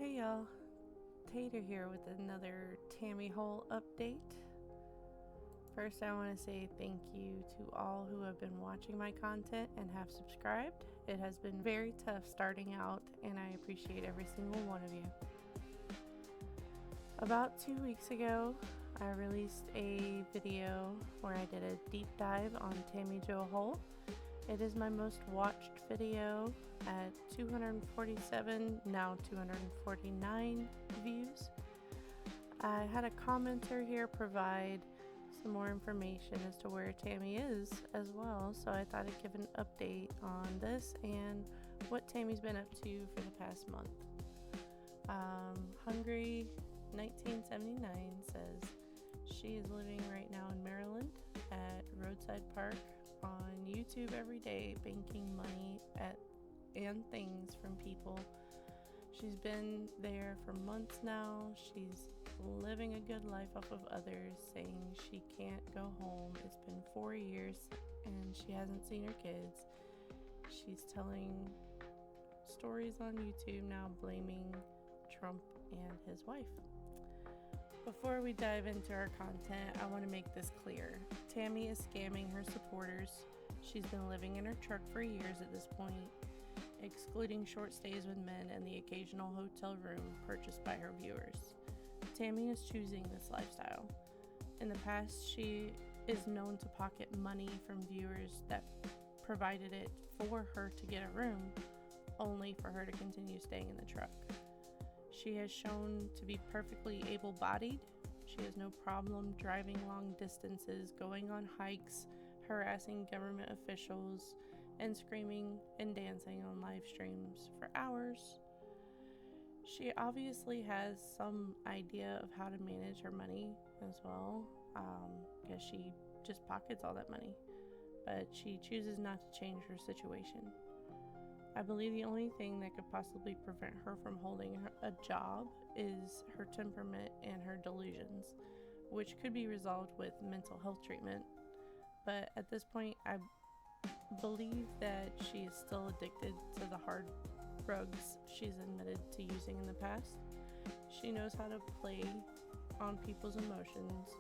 Hey y'all, Tater here with another Tammy Hull update. First, I want to say thank you to all who have been watching my content and have subscribed. It has been very tough starting out, and I appreciate every single one of you. About 2 weeks ago, I released a video where I did a deep dive on Tammy Hull. It is my most watched video at 247, now 249 views. I had a commenter here provide some more information as to where Tammy is as well, so I thought I'd give an update on this and what Tammy's been up to for the past month. Hungry 1979 says she is living right now in Maryland at Roadside Park on YouTube every day, banking money and things from people. She's been there for months now. She's living a good life off of others, saying she can't go home. It's been 4 years and she hasn't seen her kids. She's telling stories on YouTube now blaming Trump and his wife. Before we dive into our content, I want to make this clear. Tammy is scamming her supporters. She's been living in her truck for years at this point, excluding short stays with men and the occasional hotel room purchased by her viewers. Tammy is choosing this lifestyle. In the past, she is known to pocket money from viewers that provided it for her to get a room, only for her to continue staying in the truck. She has shown to be perfectly able-bodied. She has no problem driving long distances, going on hikes, harassing government officials, and screaming and dancing on live streams for hours. She obviously has some idea of how to manage her money as well, because she just pockets all that money, but she chooses not to change her situation. I believe the only thing that could possibly prevent her from holding a job is her temperament and her delusions, which could be resolved with mental health treatment. But at this point, I believe that she is still addicted to the hard drugs she's admitted to using in the past. She knows how to play on people's emotions,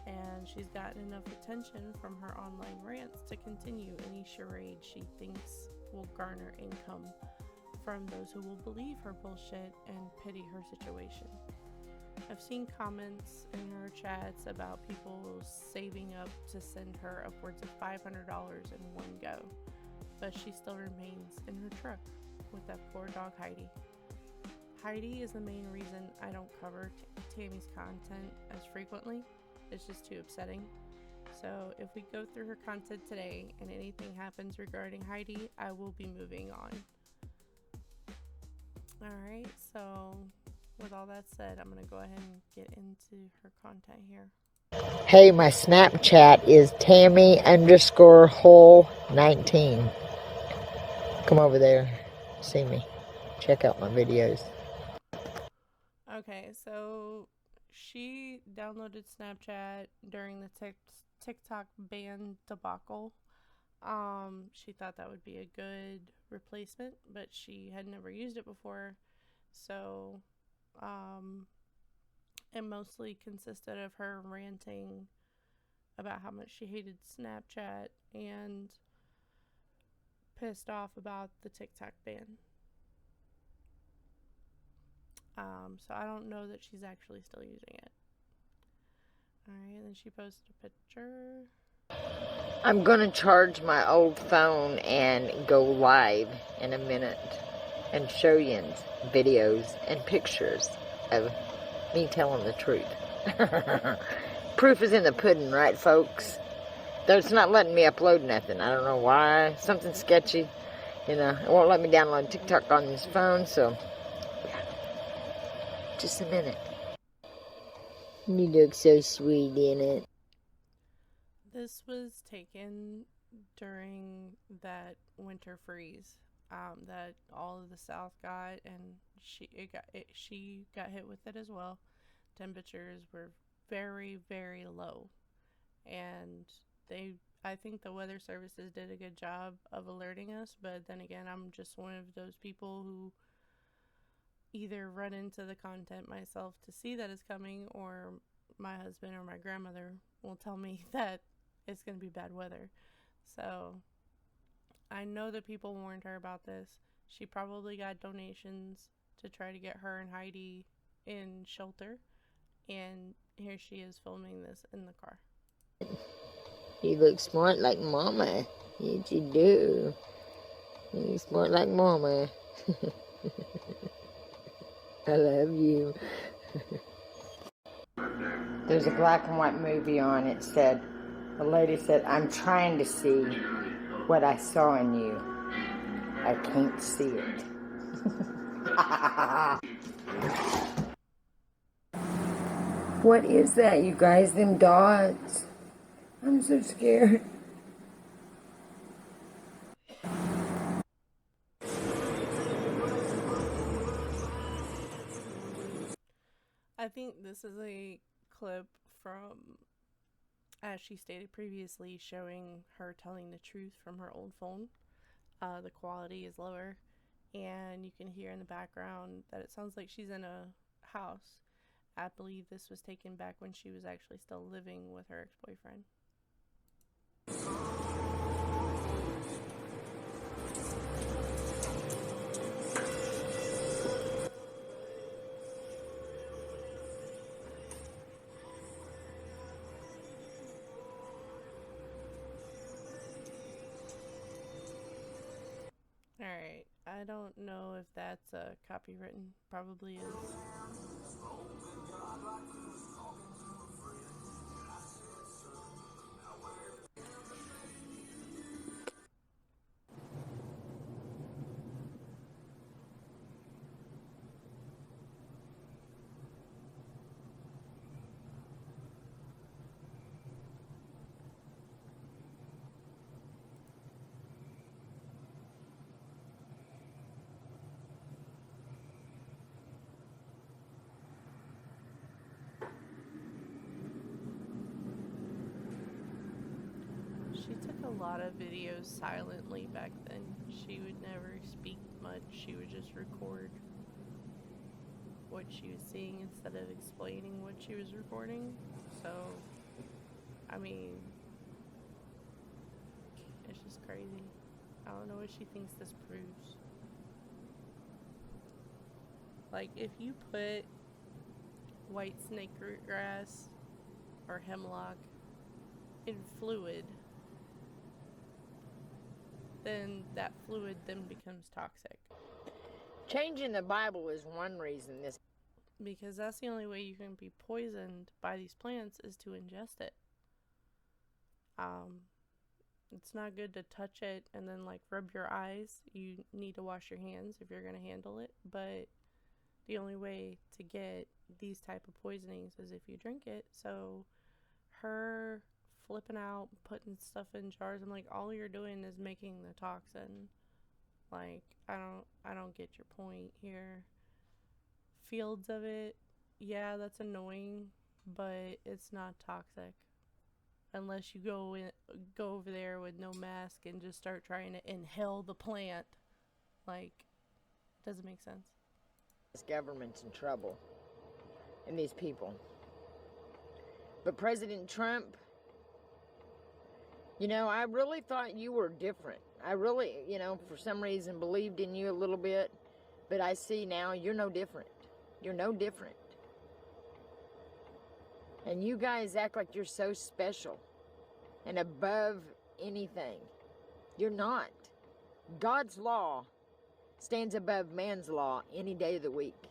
and she's gotten enough attention from her online rants to continue any charade she thinks will garner income from those who will believe her bullshit and pity her situation. I've seen comments in her chats about people saving up to send her upwards of $500 in one go, but she still remains in her truck with that poor dog Heidi. Heidi is the main reason I don't cover Tammy's content as frequently. It's just too upsetting. So if we go through her content today and anything happens regarding Heidi, I will be moving on. Alright, so with all that said, I'm going to go ahead and get into her content here. Hey, my Snapchat is Tammy_Hull19. Come over there, see me. Check out my videos. Okay, so she downloaded Snapchat during the TikTok ban debacle. She thought that would be a good replacement, but she had never used it before. So, it mostly consisted of her ranting about how much she hated Snapchat and pissed off about the TikTok ban. So I don't know that she's actually still using it. Alright, then she posted a picture. I'm going to charge my old phone and go live in a minute and show you videos and pictures of me telling the truth. Proof is in the pudding, right, folks? Though it's not letting me upload nothing. I don't know why. Something sketchy. It won't let me download TikTok on this phone, so yeah. Just a minute. You look so sweet in it. This was taken during that winter freeze that all of the South got, and she got hit with it as well. Temperatures were very, very low, and I think the weather services did a good job of alerting us, but then again, I'm just one of those people who either run into the content myself to see that it's coming, or my husband or my grandmother will tell me that it's going to be bad weather. So I know that people warned her about this. She probably got donations to try to get her and Heidi in shelter. And here she is filming this in the car. You look smart like Mama. Yes, you do. You look smart like Mama. I love you. There's a black and white movie on it. Said, the lady said, I'm trying to see what I saw in you. I can't see it. What is that, you guys? Them dots? I'm so scared. I think this is a clip from, as she stated previously, showing her telling the truth from her old phone. The quality is lower, and you can hear in the background that it sounds like she's in a house. I believe this was taken back when she was actually still living with her ex-boyfriend. Alright, I don't know if that's copywritten. Probably is. She took a lot of videos silently back then. She would never speak much. She would just record what she was seeing instead of explaining what she was recording. So, I mean, it's just crazy. I don't know what she thinks this proves. Like, if you put white snake root grass or hemlock in fluid, then that fluid then becomes toxic. Changing the Bible is one reason this. Because that's the only way you can be poisoned by these plants is to ingest it. It's not good to touch it and then like rub your eyes. You need to wash your hands if you're going to handle it. But the only way to get these type of poisonings is if you drink it. So her flipping out, putting stuff in jars, I'm like, all you're doing is making the toxin. Like, I don't get your point here. Fields of it, yeah, that's annoying, but it's not toxic. Unless you go over there with no mask and just start trying to inhale the plant. Like, doesn't make sense. This government's in trouble. And these people. But President Trump, you know, I really thought you were different. I really, you know, for some reason believed in you a little bit. But I see now you're no different. You're no different. And you guys act like you're so special and above anything. You're not. God's law stands above man's law any day of the week.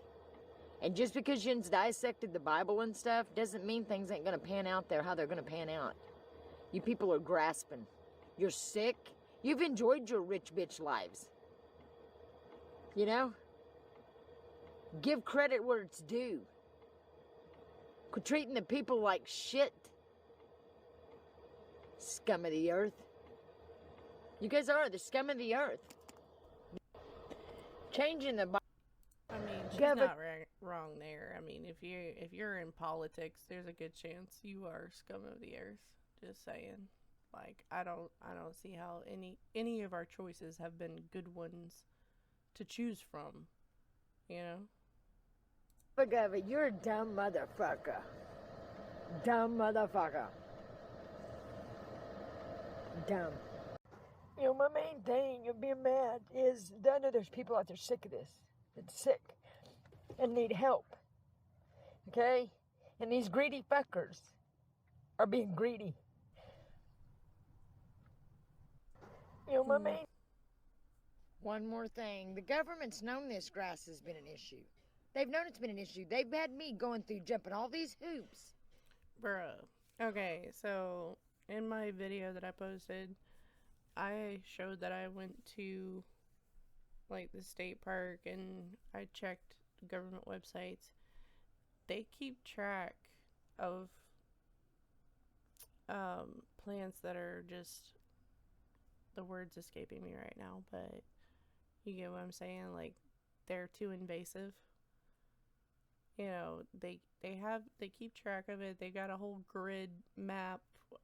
And just because you dissected the Bible and stuff doesn't mean things ain't going to pan out there how they're going to pan out. You people are grasping. You're sick. You've enjoyed your rich bitch lives. You know? Give credit where it's due. Quit treating the people like shit. Scum of the earth. You guys are the scum of the earth. Changing the Bible. I mean, she's not wrong there. I mean, if you're in politics, there's a good chance you are scum of the earth. Just saying. Like, I don't see how any of our choices have been good ones to choose from. You know? Look at it. You're a dumb motherfucker. Dumb motherfucker. Dumb. You know, my main thing of being mad is that I know there's people out there sick of this. That's sick. And need help. Okay? And these greedy fuckers are being greedy. You know, my main... One more thing. The government's known this grass has been an issue. They've known it's been an issue. They've had me going through jumping all these hoops. Bruh. Okay, so in my video that I posted, I showed that I went to like the state park and I checked government websites. They keep track of plants that are just, the word's escaping me right now, but you get what I'm saying? Like, they're too invasive. You know, they keep track of it. They got a whole grid map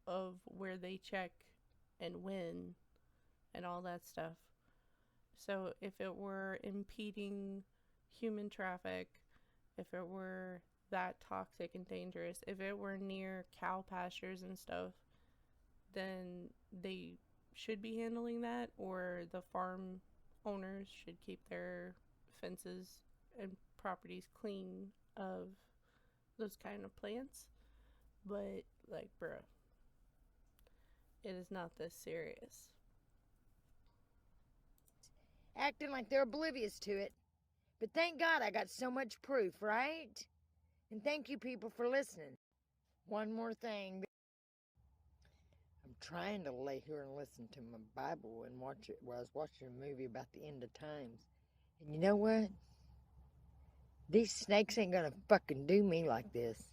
of where they check and when and all that stuff. So if it were impeding human traffic, if it were that toxic and dangerous, if it were near cow pastures and stuff, then they should be handling that, or the farm owners should keep their fences and properties clean of those kind of plants. But, like, bruh, it is not this serious. Acting like they're oblivious to it. But thank God I got so much proof, right? And thank you people for listening. One more thing. I'm trying to lay here and listen to my Bible and watch it while I was watching a movie about the end of times. And you know what? These snakes ain't gonna fucking do me like this.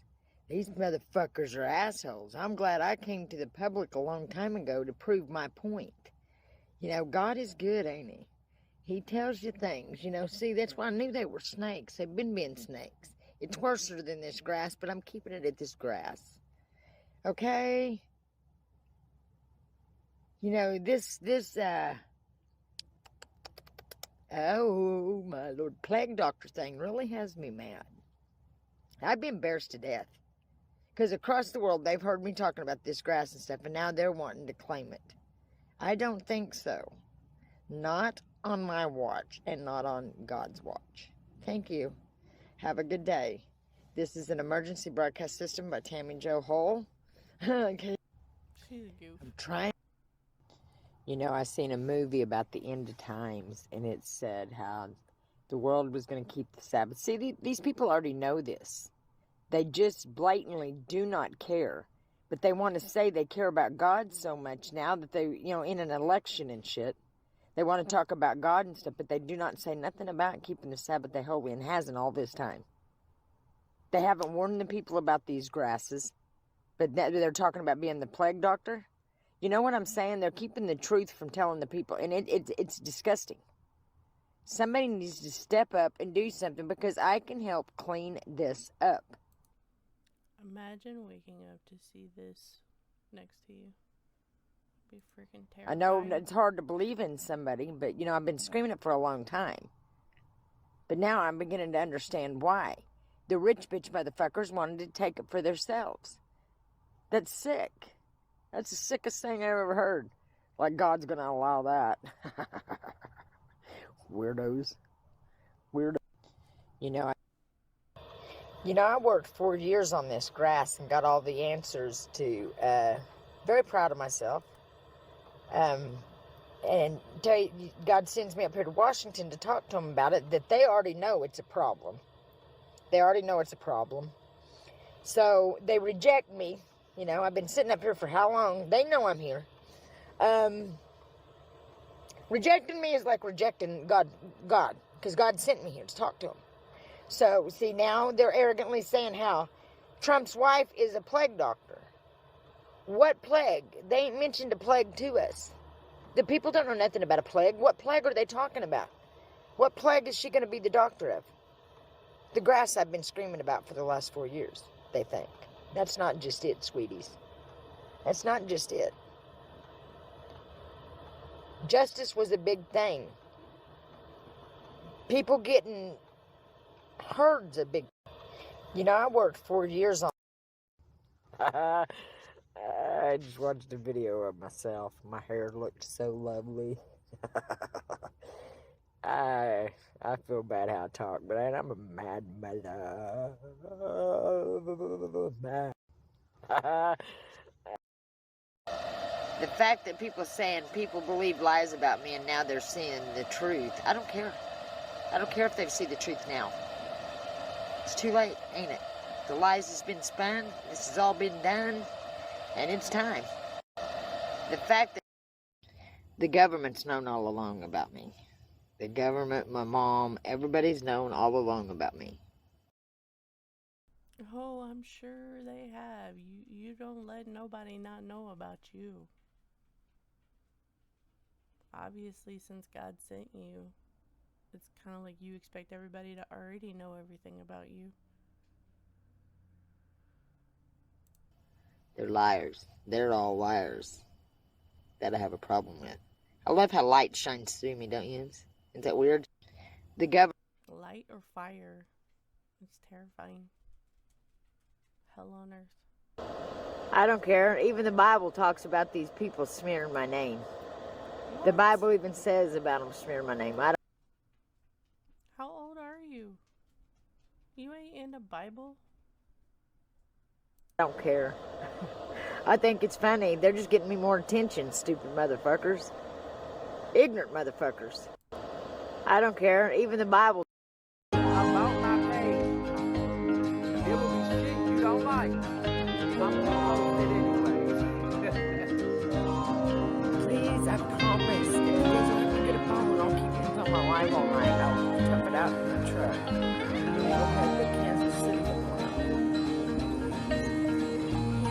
These motherfuckers are assholes. I'm glad I came to the public a long time ago to prove my point. You know, God is good, ain't he? He tells you things, you know. See, that's why I knew they were snakes. They've been being snakes. It's worse than this grass, but I'm keeping it at this grass. Okay? You know, oh, my Lord, plague doctor thing really has me mad. I've been embarrassed to death. Because across the world, they've heard me talking about this grass and stuff, and now they're wanting to claim it. I don't think so. Not on my watch, and not on God's watch. Thank you. Have a good day. This is an emergency broadcast system by Tammy Hull. Okay. She's a goof. I'm trying. You know, I seen a movie about the end of times, and it said how the world was going to keep the Sabbath. See, these people already know this. They just blatantly do not care. But they want to say they care about God so much now that they, you know, in an election and shit, they want to talk about God and stuff, but they do not say nothing about keeping the Sabbath day holy, and hasn't all this time. They haven't warned the people about these grasses, but they're talking about being the plague doctor. You know what I'm saying? They're keeping the truth from telling the people, and it's disgusting. Somebody needs to step up and do something, because I can help clean this up. Imagine waking up to see this next to you. It'd be freaking terrifying. I know it's hard to believe in somebody, but, you know, I've been screaming it for a long time. But now I'm beginning to understand why. The rich bitch motherfuckers wanted to take it for themselves. That's sick. That's the sickest thing I've ever heard. Like God's going to allow that. Weirdos. Weirdos. You know, I worked 4 years on this grass and got all the answers to, very proud of myself. And tell you, God sends me up here to Washington to talk to them about it, that they already know it's a problem. They already know it's a problem. So they reject me. You know, I've been sitting up here for how long? They know I'm here. Rejecting me is like rejecting God, because God sent me here to talk to him. So, see, now they're arrogantly saying how Trump's wife is a plague doctor. What plague? They ain't mentioned a plague to us. The people don't know nothing about a plague. What plague are they talking about? What plague is she going to be the doctor of? The grass I've been screaming about for the last 4 years, they think. That's not just it, sweeties. That's not just it. Justice was a big thing. People getting herd's a big thing. You know, I worked 4 years on. I just watched a video of myself. My hair looked so lovely. I feel bad how I talk, but I'm a mad mother. The fact that people saying people believe lies about me and now they're seeing the truth, I don't care. I don't care if they see the truth now. It's too late, ain't it? The lies has been spun, this has all been done, and it's time. The fact that the government's known all along about me. The government, my mom, everybody's known all along about me. Oh, I'm sure they have. You don't let nobody not know about you. Obviously, since God sent you, it's kind of like you expect everybody to already know everything about you. They're liars. They're all liars. That I have a problem with. I love how light shines through me, don't you? Isn't that weird? The government. Light or fire? It's terrifying. Hell on earth. I don't care. Even the Bible talks about these people smearing my name. What? The Bible even says about them smearing my name. How old are you? You ain't in the Bible? I don't care. I think it's funny. They're just getting me more attention, stupid motherfuckers. Ignorant motherfuckers. I don't care. Even the Bible. About my page. There will be shit you don't like. I'm gonna post it anyway. Please, I promise. If you guys don't get a phone, I'll keep things on my live all night. I'll tough it out in the truck. We'll have the Kansas City tomorrow.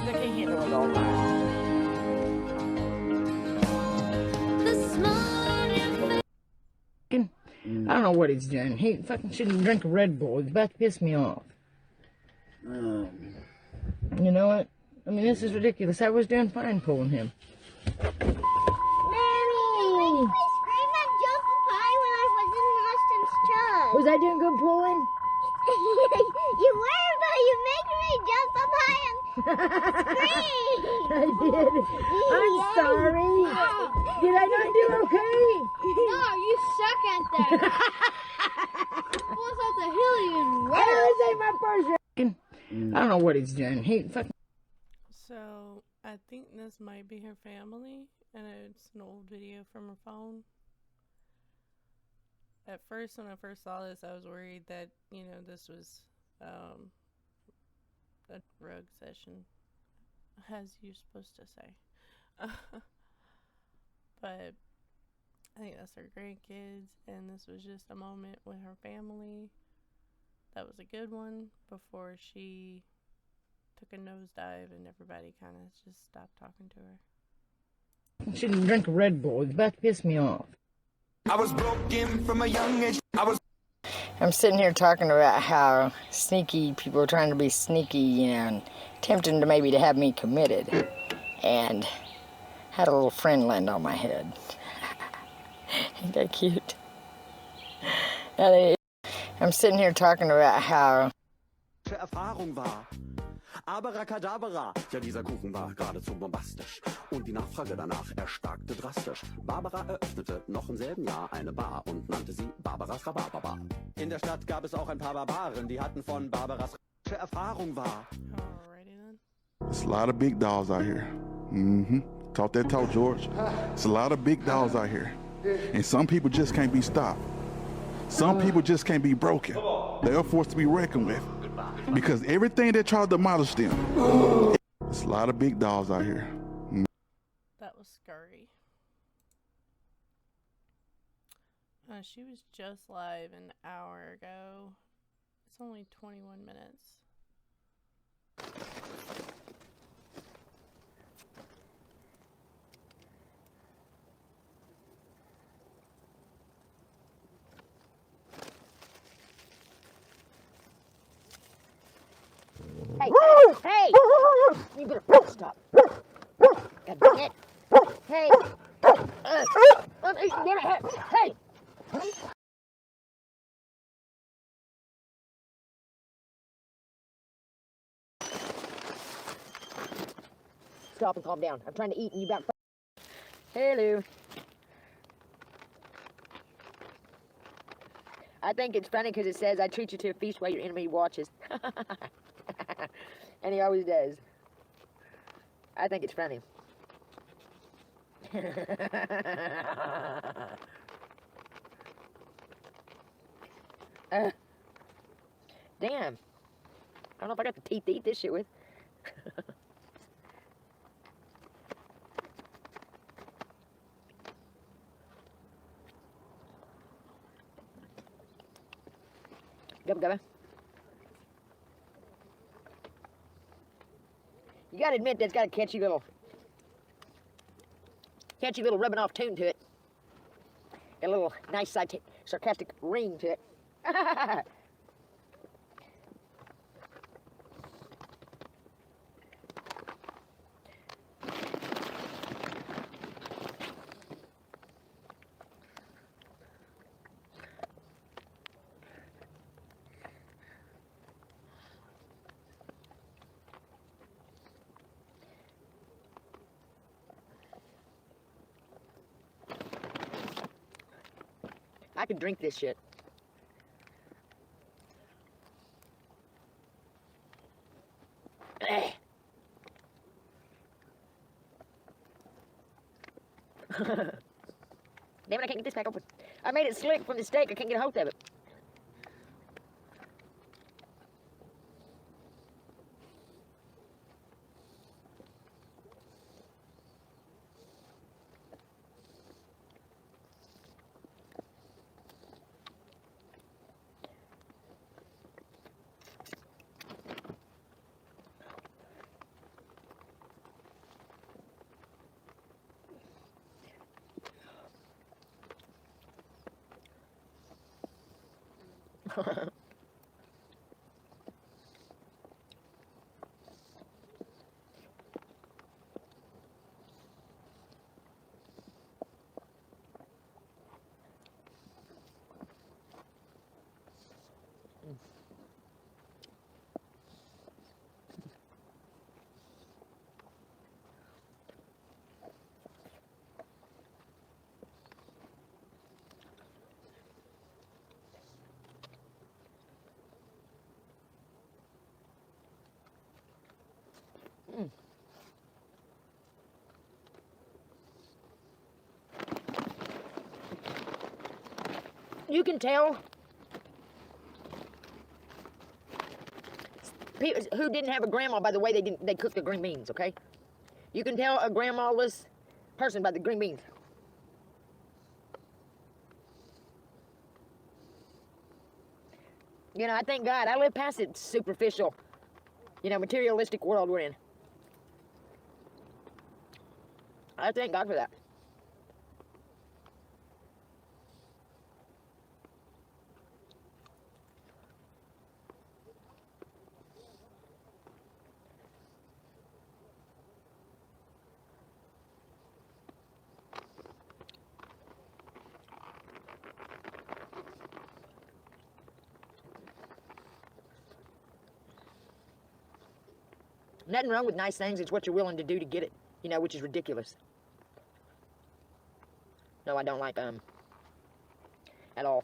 I can't handle it all night. I don't know what he's doing. He fucking shouldn't drink a Red Bull. He's about to piss me off. You know what? I mean, this is ridiculous. I was doing fine pulling him. Mommy! I screamed at Jungle Pie when I was in Austin's truck. Was I doing good pulling? You were, but you make me jump up high and scream. I did. I'm sorry. Did I not do okay? No, you suck at that. Pulls out the Hillian. That was my first. I don't know what he's doing. He fucking. So, I think this might be her family, and it's an old video from her phone. At first, when I first saw this, I was worried that, this was a drug session, as you're supposed to say. But I think that's her grandkids, and this was just a moment with her family. That was a good one before she took a nosedive and everybody kind of just stopped talking to her. Shouldn't drink a Red Bull. It's about to piss me off. I was broken from a young age. I'm sitting here talking about how sneaky people are trying to be sneaky, and tempting to maybe to have me committed. And had a little friend land on my head. Ain't that cute? I'm sitting here talking about how Erfahrung war. Abracadabra, ja dieser Kuchen war geradezu bombastisch. Und die Nachfrage danach erstarkte drastisch. Barbara eröffnete noch im selben Jahr eine Bar und nannte sie Barbaras Rhabarberbar. In der Stadt gab es auch ein paar Barbaren, die hatten von Barbaras Erfahrung war. Alrighty then. It's a lot of big dogs out here. Talk that talk, George. It's a lot of big dogs out here. And some people just can't be stopped. Some people just can't be broken. They are forced to be reckoned with. Because everything that tried to demolish them. It's a lot of big dogs out here. That was scary. She was just live an hour ago. It's only 21 minutes. Hey! Hey! You better stop. God dang it. Hey! Hey! stop and calm down. I'm trying to eat and you about... Hello. I think it's funny because it says, I treat you to a feast while your enemy watches. And he always does. I think it's funny. Damn. I don't know if I got the teeth to eat this shit with. Gubba gubba. You gotta admit that's got a catchy little rubbing off tune to it. A little nice sarcastic ring to it. I could drink this shit. Damn it, I can't get this back open. I made it slick from the steak. I can't get a hold of it. You can tell people who didn't have a grandma by the way they cook the green beans, okay? You can tell a grandma-less person by the green beans. You know, I thank God. I live past that superficial, you know, materialistic world we're in. I thank God for that. Nothing wrong with nice things. It's what you're willing to do to get it, you know, which is ridiculous. No, I don't like, at all.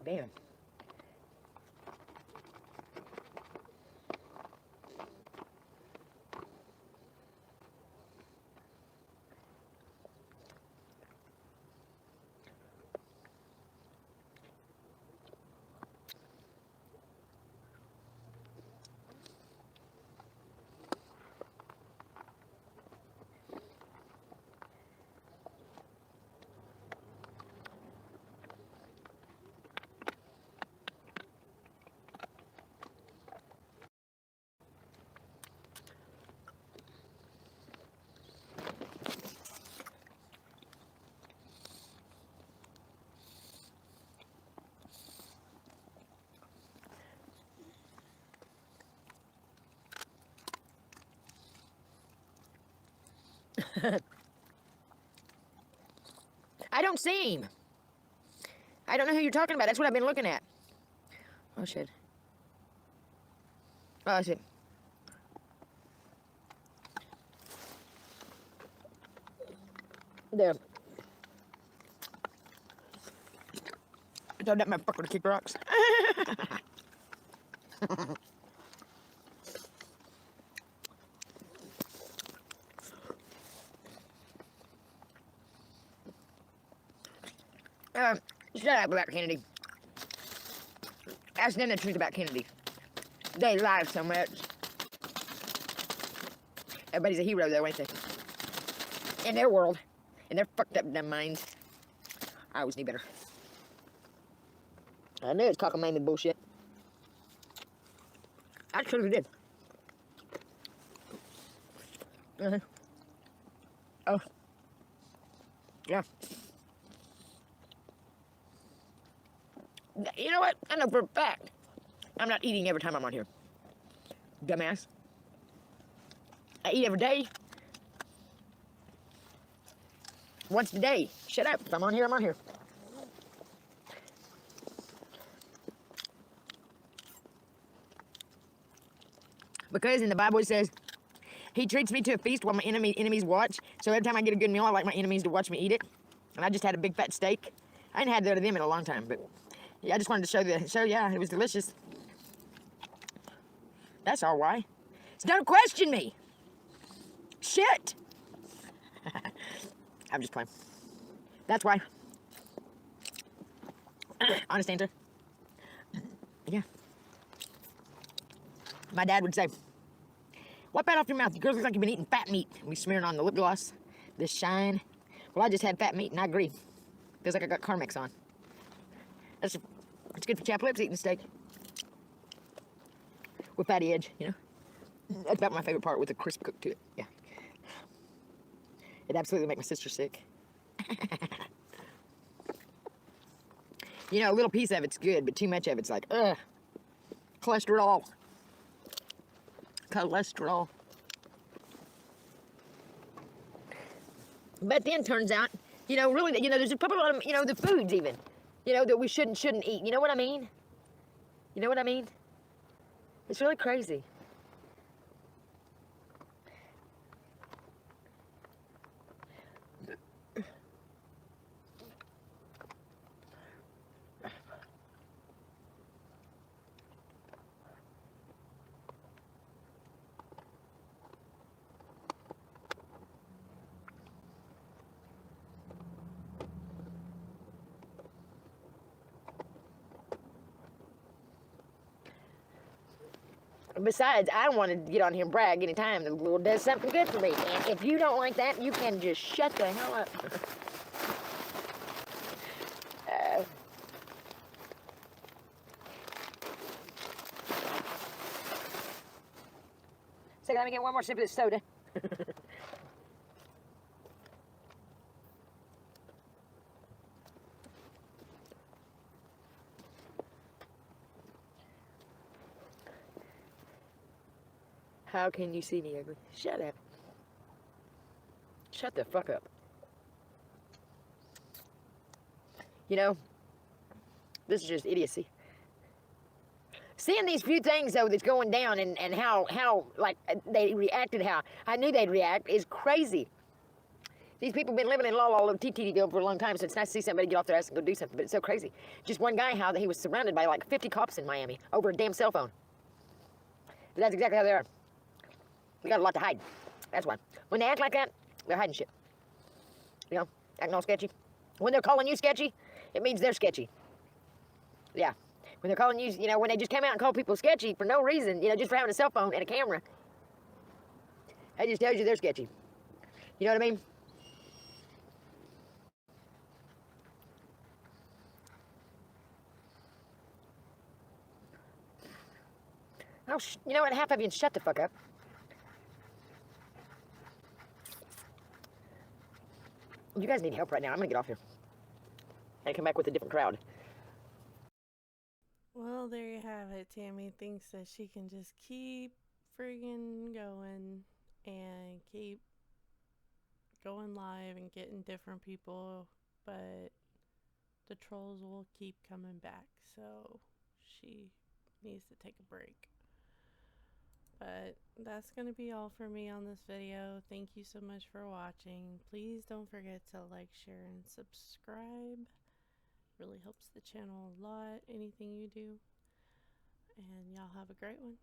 Damn. I don't see him. I don't know who you're talking about. That's what I've been looking at. Oh, shit. Oh, shit. There. I told that motherfucker to kick rocks. Shut up about Kennedy. Ask them the truth about Kennedy. They lie so much. Everybody's a hero, though, ain't they? In their world. In their fucked up dumb minds. I always knew better. I knew it's cockamamie bullshit. I truly did. Oh. Yeah. You know what? I know for a fact I'm not eating every time I'm on here. Dumbass. I eat every day. Once a day. Shut up. If I'm on here, I'm on here. Because in the Bible it says, he treats me to a feast while my enemies watch. So every time I get a good meal, I like my enemies to watch me eat it. And I just had a big fat steak. I ain't had that of them in a long time, but yeah, I just wanted to show, yeah, it was delicious. That's all why. So don't question me. Shit. I'm just playing. That's why. Honest answer. Yeah. My dad would say, wipe that off your mouth. You girls look like you've been eating fat meat. And we smearing on the lip gloss, this shine. Well, I just had fat meat, and I agree. Feels like I got Carmex on. It's good for chapped lips, eating steak. With fatty edge, you know? That's about my favorite part, with a crisp cook to it. Yeah. It absolutely makes my sister sick. You know, a little piece of it's good, but too much of it's like, ugh. Cholesterol. Cholesterol. But then turns out, you know, really, you know, there's probably a lot of, you know, the foods even, you know, that we shouldn't eat. You know what I mean? You know what I mean? It's really crazy. Besides, I want to get on here and brag anytime the Lord does something good for me. And if you don't like that, you can just shut the hell up. Second, let me get one more sip of this soda. How can you see me ugly? Shut up. Shut the fuck up. You know, this is just idiocy. Seeing these few things, though, that's going down and how like, they reacted, how I knew they'd react, is crazy. These people have been living in la la TTDville for a long time, so it's nice to see somebody get off their ass and go do something, but it's so crazy. Just one guy, how he was surrounded by like 50 cops in Miami over a damn cell phone. But that's exactly how they are. We got a lot to hide. That's why. When they act like that, they're hiding shit. You know, acting all sketchy. When they're calling you sketchy, it means they're sketchy. Yeah. When they're calling you, you know, when they just come out and call people sketchy for no reason, you know, just for having a cell phone and a camera, that just tells you they're sketchy. You know what I mean? Oh, you know what? Half of you shut the fuck up. You guys need help right now. I'm gonna get off here and come back with a different crowd. Well, there you have it. Tammy thinks that she can just keep friggin' going and keep going live and getting different people, but the trolls will keep coming back, so she needs to take a break. But that's going to be all for me on this video. Thank you so much for watching. Please don't forget to like, share, and subscribe. Really helps the channel a lot, anything you do. And y'all have a great one.